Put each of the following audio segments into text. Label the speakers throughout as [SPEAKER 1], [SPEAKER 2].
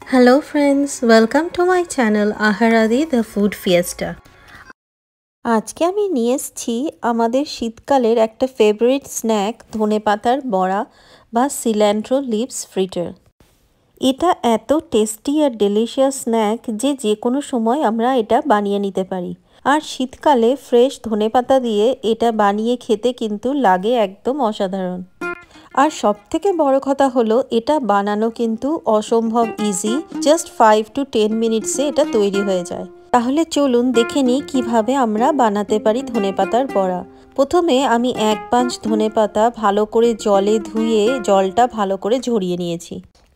[SPEAKER 1] Hello friends, welcome to my channel Aharadi the Food Fiesta. আজকে আমি নিয়ে এসেছি আমাদের শীতকালের একটা ফেভারিট স্ন্যাক ধনেপাতার বড়া বা সিল্যান্ট্রো লিভস ফ্রিটার। এটা এত টেস্টি আর ডেলিশিয়াস স্ন্যাক যে কোনো সময় আমরা এটা বানিয়ে নিতে পারি। আর শীতকালে ফ্রেশ ধনেপাতা দিয়ে এটা বানিয়ে খেতে কিন্তু লাগে একদম অসাধারণ। আর সবথেকে বড় কথা হলো এটা বানানো কিন্তু অসম্ভব ইজি, জাস্ট 5 to 10 মিনিটসে এটা তৈরি হয়ে যায়। তাহলে চলুন দেখে নিই কিভাবে আমরা বানাতে পারি ধনেপাতার বড়া। প্রথমে আমি 1 পাঁচ ধনেপাতা ভালো করে জলে ধুয়ে জলটা ভালো করে ঝরিয়ে নিয়েছি।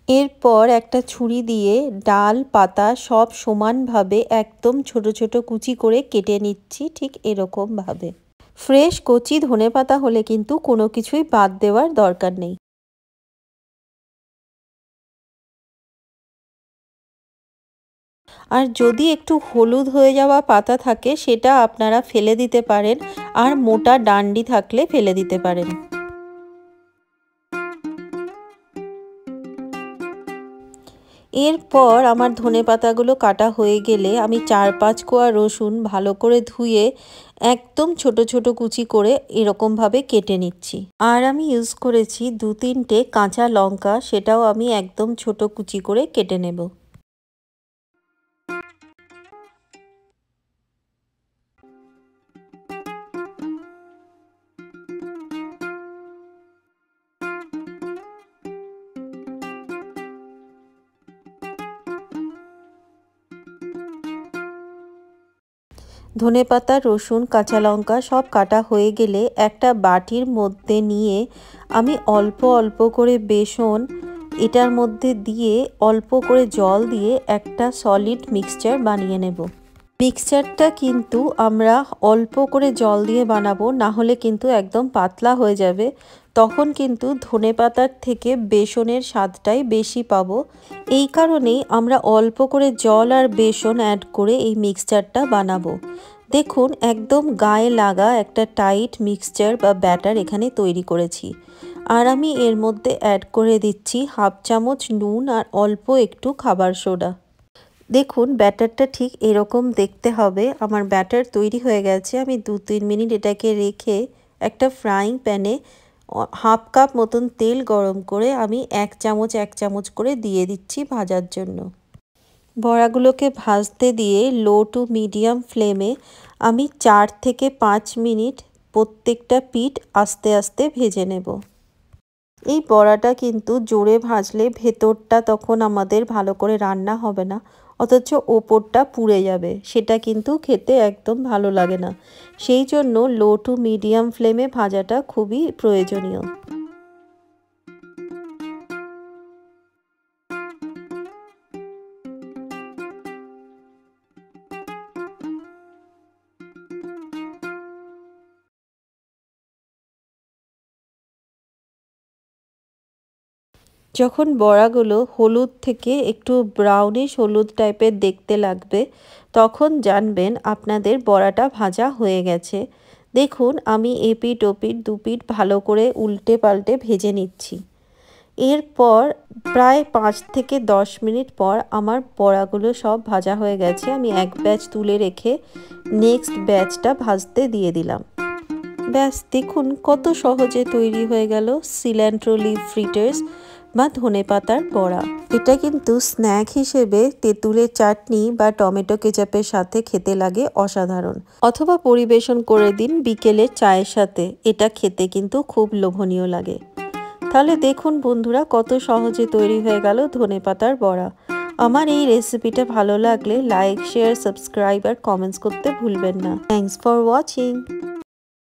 [SPEAKER 1] এরপর একটা ছুরি দিয়ে ডাল পাতা সব সমানভাবে একদম ছোট ছোট কুচি করে কেটে নিচ্ছি, ঠিক এরকমভাবে। ফ্রেশ কচি ধনেপাতা হলে কিন্তু কোনো কিছুই বাদ দেওয়ার দরকার নেই। আর যদি একটু হলুদ হয়ে যাওয়া পাতা থাকে সেটা আপনারা ফেলে দিতে পারেন, আর মোটা ডান্ডি থাকলে ফেলে দিতে পারেন। এরপর আমার ধনেপাতাগুলো কাটা হয়ে গেলে আমি 4-5 কোয়া রসুন ভালো করে ধুয়ে একদম ছোট ছোট কুচি করে এরকমভাবে কেটে নিচ্ছি। আর আমি ইউজ করেছি 2-3টে কাঁচা লঙ্কা, সেটাও আমি একদম ছোট কুচি করে কেটে নেব। ধনেপাতা রসুন কাঁচা লঙ্কা সব কাটা হয়ে গেলে একটা বাটির মধ্যে নিয়ে আমি অল্প অল্প করে বেসন এটার মধ্যে দিয়ে অল্প করে জল দিয়ে একটা সলিড মিক্সচার বানিয়ে নেব। মিক্সচারটা কিন্তু আমরা অল্প করে জল দিয়ে বানাবো, না হলে কিন্তু একদম পাতলা হয়ে যাবে। তখন কিন্তু ধনেপাতার থেকে বেসনের স্বাদটাই বেশি পাবো। এই কারণেই আমরা অল্প করে জল আর বেসন অ্যাড করে এই মিক্সচারটা বানাবো। দেখুন একদম গায়ে লাগা একটা টাইট মিক্সচার বা ব্যাটার এখানে তৈরি করেছি। আর আমি এর মধ্যে অ্যাড করে দিচ্ছি 1/2 চামচ নুন আর অল্প একটু খাবার সোডা। দেখুন ব্যাটারটা ঠিক এরকম দেখতে হবে। আমার ব্যাটার তৈরি হয়ে গেছে। আমি 2-3 মিনিট এটাকে রেখে একটা ফ্রাইং প্যানে 1/2 কাপ মতন তেল গরম করে আমি 1 চামচ করে দিয়ে দিচ্ছি ভাজার জন্য। বড়াগুলোকে ভাজতে দিয়ে লো টু মিডিয়াম ফ্লেমে আমি 4 থেকে 5 মিনিট প্রত্যেকটা পিঠ আস্তে আস্তে ভেজে নেব। এই বড়াটা কিন্তু জোরে ভাজলে ভেতরটা তখন আমাদের ভালো করে রান্না হবে না, অথচ ওপরটা পুড়ে যাবে, সেটা কিন্তু খেতে একদম ভালো লাগে না। সেই জন্য লো টু মিডিয়াম ফ্লেমে ভাজাটা খুবই প্রয়োজনীয়। যখন বড়াগুলো হলুদ থেকে একটু ব্রাউনিশ হলুদ টাইপের দেখতে লাগবে, তখন জানবেন আপনাদের বড়াটা ভাজা হয়ে গেছে। দেখুন আমি এপিঠ ওপিঠ দুপিঠ ভালো করে উল্টে পাল্টে ভেজে নিচ্ছি। এরপর প্রায় 5 থেকে 10 মিনিট পর আমার বড়াগুলো সব ভাজা হয়ে গেছে। আমি এক ব্যাচ তুলে রেখে নেক্সট ব্যাচটা ভাজতে দিয়ে দিলাম। ব্যাস দেখুন কত সহজে তৈরি হয়ে গেল সিল্যান্ট্রো লিভ ফ্রিটার্স বা ধনেপাতার বড়া। এটা কিন্তু স্ন্যাক হিসেবে তেঁতুলের চাটনি বা টমেটো কেচাপের সাথে খেতে লাগে অসাধারণ, অথবা পরিবেশন করে দিন বিকেলের চায়ের সাথে। এটা খেতে কিন্তু খুব লোভনীয় লাগে। তাহলে দেখুন বন্ধুরা কত সহজে তৈরি হয়ে গেল ধনেপাতার বড়া। আমার এই রেসিপিটা ভালো লাগলে লাইক শেয়ার সাবস্ক্রাইব আর কমেন্টস করতে ভুলবেন না। Thanks for watching.